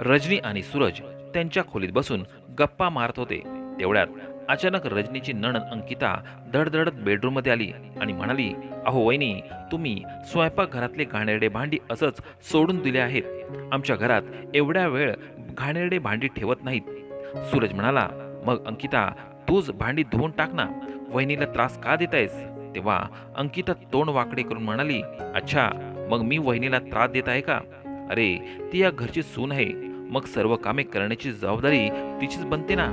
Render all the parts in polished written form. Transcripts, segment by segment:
रजनी आणि सूरज त्यांच्या खोलीत बसून गप्पा मारत होते. तेवढ्यात अचानक रजनीची नणंद अंकिता धडधडत बेडरूममध्ये आली आणि म्हणाली, अहो वहिनी, तुम्ही स्वयंपाकघरातले घाणेरडे भांडी असंच सोडून दिले आहेत. आमच्या घरात एवढ्या वेळ घाणेरडे भांडी ठेवत नाहीत. सूरज म्हणाला, मग अंकिता, तूच भांडी धुवून टाक ना, वहिनीला त्रास का देतायस? तेव्हा अंकिता तोंड वाकडे करून म्हणाली, अच्छा, मग मी वहिनीला त्रास देत आहे का? अरे, ती या घरची सून आहे, मग सर्व कामे करण्याची जबाबदारी तिचीच बनते ना.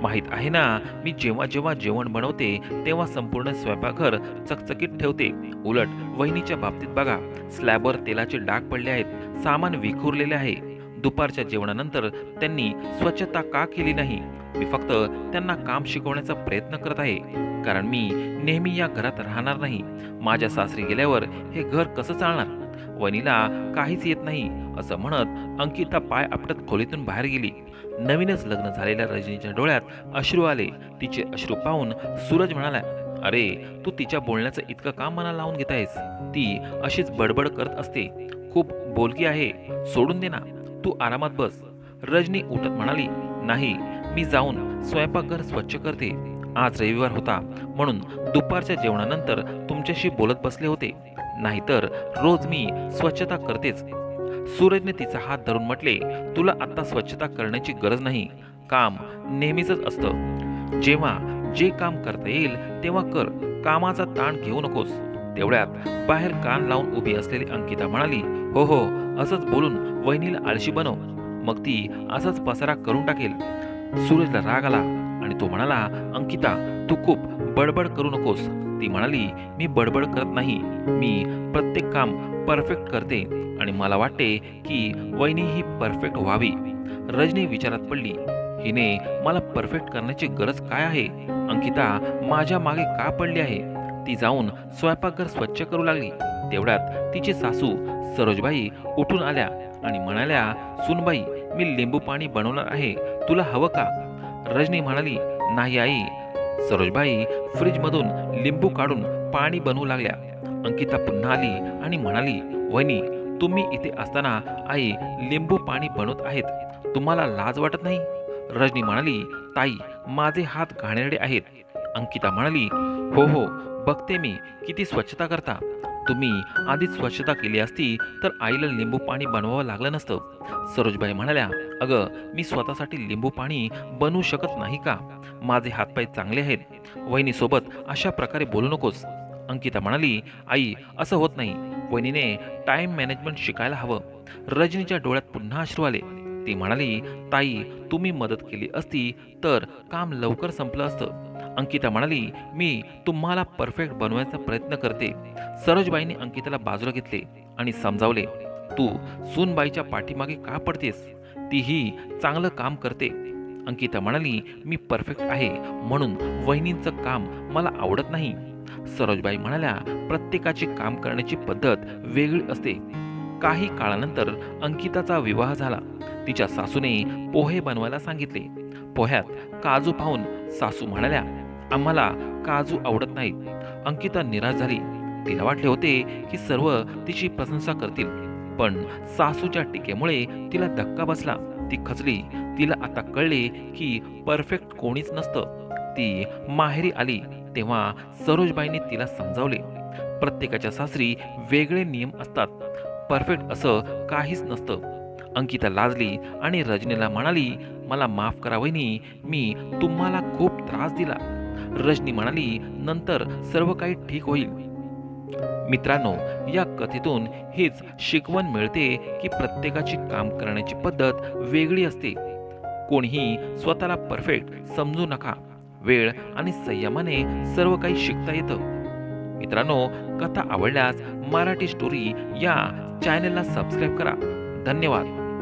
माहीत आहे ना, मी जेव्हा जेव्हा जेवण बनवते तेव्हा संपूर्ण स्वयंपाकघर चकचकीत ठेवते. उलट वहिनीच्या बाबतीत बघा, स्लॅबवर तेलाचे डाग पडले आहेत, सामान विखुरलेले आहे. दुपारच्या जेवणानंतर त्यांनी स्वच्छता का केली नाही? मी फक्त त्यांना काम शिकवण्याचा प्रयत्न करत आहे, कारण मी नेहमी या घरात राहणार नाही. माझ्या सासरी गेल्यावर हे घर कसं चालणार? वहिनीला काहीच येत नाही, असं म्हणत अंकिता पाय आपटत खोलीतून बाहेर गेली. नवीनच लग्न झालेल्या रजनीच्या डोळ्यात अश्रू आले. तिचे अश्रू पाहून सूरज म्हणाला, अरे, तू तिच्या बोलण्याचं इतकं का मनाला लावून घेत आहेस? ती अशीच बडबड करत असते, खूप बोलकी आहे, सोडून दे ना, तू आरामात बस. रजनी उठत म्हणाली, नाही, मी जाऊन स्वयंपाकघर स्वच्छ करते. आज रविवार होता म्हणून दुपारच्या जेवणानंतर तुमच्याशी बोलत बसले होते, नाहीतर रोज मी स्वच्छता करतेच. सूरजने तिचा हात धरून म्हटले, तुला आता स्वच्छता करण्याची गरज नाही, काम नेहमीच असतं. जेव्हा जे काम करता येईल तेव्हा कर, कामाचा ताण घेऊ नकोस. तेवढ्यात बाहेर कान लावून उभी असलेली अंकिता म्हणाली, हो हो, असंच बोलून वहिनीला आळशी बनव, मग ती असाच पसारा करून टाकेल. सूरजला राग आला आणि तो म्हणाला, अंकिता, तू खूप बडबड करू नकोस. ती म्हणाली, मी बडबड करत नाही, मी प्रत्येक काम परफेक्ट करते आणि मला वाटते की वहिनी ही परफेक्ट व्हावी. रजनी विचारात पडली, हिने मला परफेक्ट करण्याची गरज काय आहे? अंकिता माझ्या मागे का पडली आहे? ती जाऊन स्वयंपाकघर स्वच्छ करू लागली. तेवढ्यात तिची सासू सरोजबाई उठून आल्या आणि म्हणाल्या, सुनबाई, मी लिंबू पाणी बनवणार आहे, तुला हवं का? रजनी म्हणाली, नाही आई. सरोजबाई फ्रीजमधून लिंबू काढून पाणी बनवू लागल्या. अंकिता पुन्हा आली आणि म्हणाली, वहिनी, तुम्ही इथे असताना आई लिंबू पाणी बनवत आहेत, तुम्हाला लाज वाटत नाही? रजनी म्हणाली, ताई, माझे हात घाणेरडे आहेत. अंकिता म्हणाली, हो हो, बघते मी किती स्वच्छता करता. तुम्ही आधीच स्वच्छता केली असती तर आईला लिंबू पाणी बनवावं लागलं नसतं. सरोजबाई म्हणाल्या, अगं, मी स्वतःसाठी लिंबू पाणी बनवू शकत नाही का? माझे हातपाय चांगले आहेत. वहिनीसोबत अशा प्रकारे बोलू नकोस. अंकिता म्हणाली, आई, असं होत नाही, वहिनीने टाइम मॅनेजमेंट शिकायला हवं. रजनीच्या डोळ्यात पुन्हा अश्रू आले. ती म्हणाली, ताई, तुम्ही मदत केली असती तर काम लवकर संपलं असतं. अंकिता म्हणाली, मी तुम्हाला परफेक्ट बनवायचा प्रयत्न करते. सरोजबाईंनी अंकिताला बाजूला घेतले आणि समजावले, तू सूनबाईच्या पाठीमागे का पडतेस? तीही चांगलं काम करते. अंकिता म्हणाली, मी परफेक्ट आहे म्हणून वहिनींचं काम मला आवडत नाही. सरोजबाई म्हणाल्या, प्रत्येकाची काम करण्याची पद्धत वेगळी असते. काही काळानंतर अंकिताचा विवाह झाला. तिच्या सासूने पोहे बनवायला सांगितले. पोह्यात काजू पाहून सासू म्हणाल्या, आम्हाला काजू आवडत नाहीत. अंकिता निराश झाली. तिला वाटले होते की सर्व तिची प्रशंसा करतील, पण सासूच्या टीकेमुळे तिला धक्का बसला. ती खचली. तिला आता कळले की परफेक्ट कोणीच नसतं. ती माहेरी आली तेव्हा सरोजबाईंनी तिला समजावले, प्रत्येकाच्या सासरी वेगळे नियम असतात, परफेक्ट असं काहीच नसतं. अंकिता लाजली आणि रजनीला म्हणाली, मला माफ करा वहिनी, मी तुम्हाला खूप त्रास दिला. रजनी म्हणाली, नंतर सर्व काही ठीक होईल. मित्रांनो, या कथेतून हीच शिकवण मिळते की प्रत्येकाची काम करण्याची पद्धत वेगळी असते. कोणीही स्वतःला परफेक्ट समजू नका. वेळ आणि संयमाने सर्व काही शिकता येतं. मित्रांनो, कथा आवडल्यास मराठी स्टोरी या चॅनलला सबस्क्राईब करा. धन्यवाद.